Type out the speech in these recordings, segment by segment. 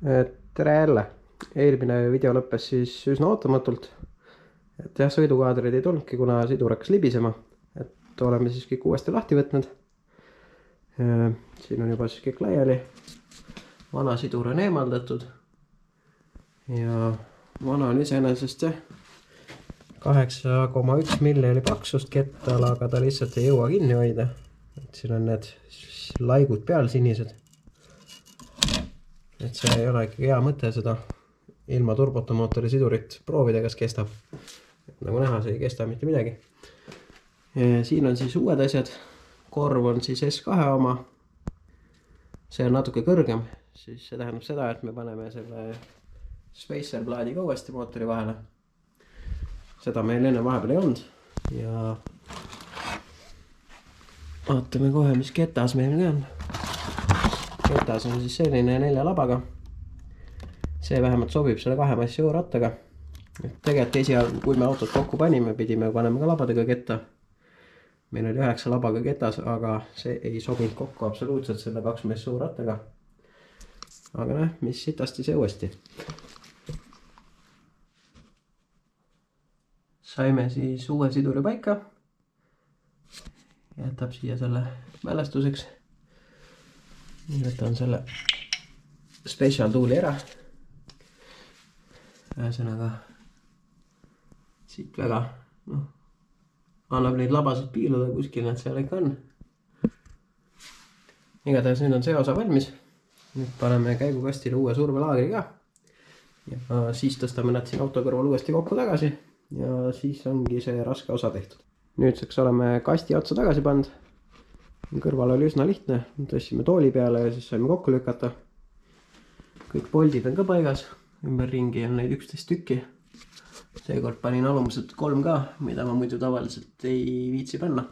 Tere jälle! Eelmine video lõppes siis üsna ootamatult. Et jah, sõidukaadreid ei tulnudki, kuna sidur hakkas libisema. Et oleme siis kõik uuesti lahti võtnud. Siin on juba siis kõik laiali. Vana sidur on eemaldatud. Ja vana on iseenesest 8,1 milli oli paksust kettal, aga ta lihtsalt ei jõua kinni hoida. Et siin on need laigud peal sinised. Et see ei ole ikkagi hea mõte seda ilma turbotomootori sidurit proovida, kas kestab. Nagu näha, see ei kesta mitte midagi. Siin on siis uued asjad. Korv on siis S2 oma. See on natuke kõrgem. Siis see tähendab seda, et me paneme selle spacer plaadiga uuesti mootori vahele. Seda meil enne vahepeal ei olnud. Ja vaatame kohe, mis ketas meil ka on. Ketas on siis selline 4 labaga. See vähemalt sobib selle 2 massi jõurattaga. Tegelikult esialgu, kui me autot kokku panime, pidime panema ka labadega ketta. Meil oli 9 labaga ketas, aga see ei sobinud kokku absoluutselt selle 2 massi jõurattaga. Aga näh, mis sitasti see uuesti. Saime siis uue siduri paika. Jätab siia selle mälestuseks. Võtan selle special tooli ära. Ühesõnaga siit väga annab neid labasid piiluda kuskil, need seal ikka on. Igatahes nüüd on see osa valmis. Nüüd paneme käigukastile uue survelaagri ka. Ja siis tõstame nad siin auto kõrval uuesti kokku tagasi. Ja siis ongi see raske osa tehtud. Nüüdseks oleme kasti otsa tagasi pannud. Kõrval oli üsna lihtne, tõstsime tooli peale ja siis saime kokku lükata. Kõik poldid on ka paigas, ümber ringi on neid 11 tükki. Seekord panin alumused 3 ka, mida ma muidu tavaliselt ei viitsi panna.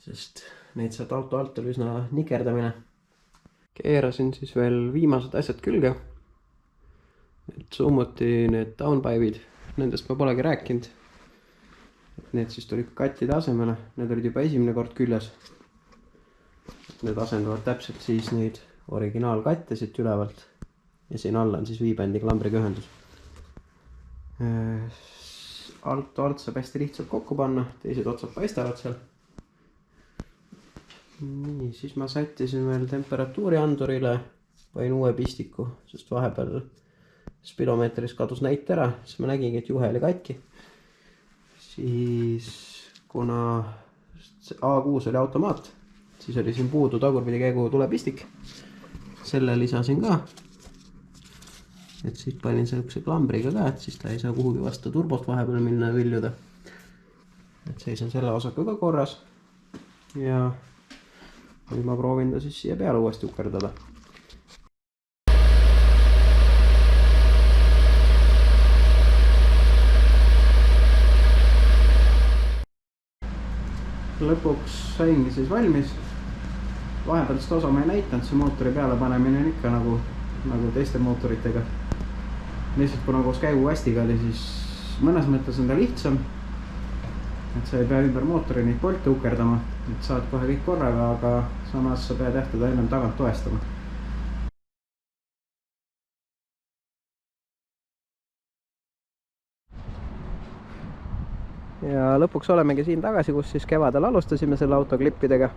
Sest neid saad auto alt oli üsna nikerdamine. Keerasin siis veel viimased asjad külge. Summuti need downpipe'id, nendest ma polegi rääkinud. Need siis tulid kattide asemele, need olid juba esimene kord küljes. Need asendavad täpselt siis neid originaalkatte siit ülevalt. Ja siin all on siis viibendi klambriga ühendus. Alt saab hästi lihtsalt kokku panna, teised otsad paistavad seal. Nii, siis ma sättisin veel temperatuuri andurile. Pain uue pistiku, sest vahepeal spidomeetris kadus näit ära. Siis ma nägingi, et juhe oli katki. Siis kuna A6 oli automaat, siis oli siin puudu tagurpidi käigu tulepistik. Selle lisasin ka. Et siit panin sellise klambriga ka, et siis ta ei saa kuhugi vastu turbost vahepeal minna ja viljuda. Et seis on selle osaku ka korras. Ja nüüd ma proovin ta siis siia peale uuesti ukerdada. Lõpuks saingi siis valmis. Vahepealist osa ma ei näitanud, see mootori peale panemine on ikka nagu teiste mootoritega. Lihtsalt kuna koos käigukastiga oli siis mõnes mõttes on ta lihtsam. Et sa ei pea ümber mootori neid polte ukerdama, et saad kohe kõik korraga, aga samas sa pead teda ennem tagant toestama. Ja lõpuks olemegi siin tagasi, kus siis kevadel alustasime selle auto klippidega.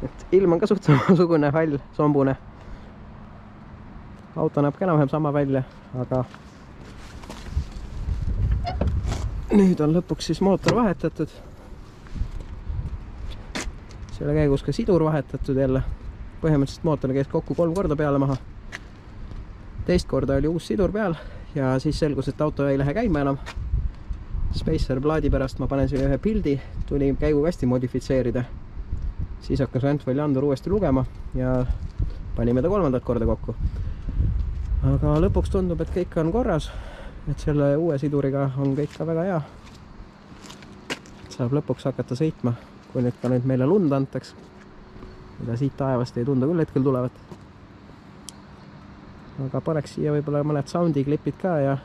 Et ilm on ka suht samasugune hall, sombune. Auto näeb ka enam-vähem sama välja, aga nüüd on lõpuks siis mootor vahetatud. Selle käigus ka sidur vahetatud jälle. Põhimõtteliselt mootor käis kokku 3 korda peale maha. Teist korda oli uus sidur peal ja siis selgus, et auto ei lähe käima enam. Spacer plaadi pärast ma panen siia ühe pildi, tuli käigukasti modifitseerida. Siis hakkas Antvalli andur uuesti lugema ja panime ta 3. korda kokku. Aga lõpuks tundub, et kõik on korras, et selle uue siduriga on kõik ka väga hea. Saab lõpuks hakata sõitma, kui nüüd ka nüüd meile lund antaks. Mida siit taevast ei tunda küll hetkel tulevat. Aga paneks siia võib-olla mõned soundi klipid ka ja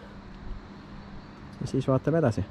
siis vaatame edasi.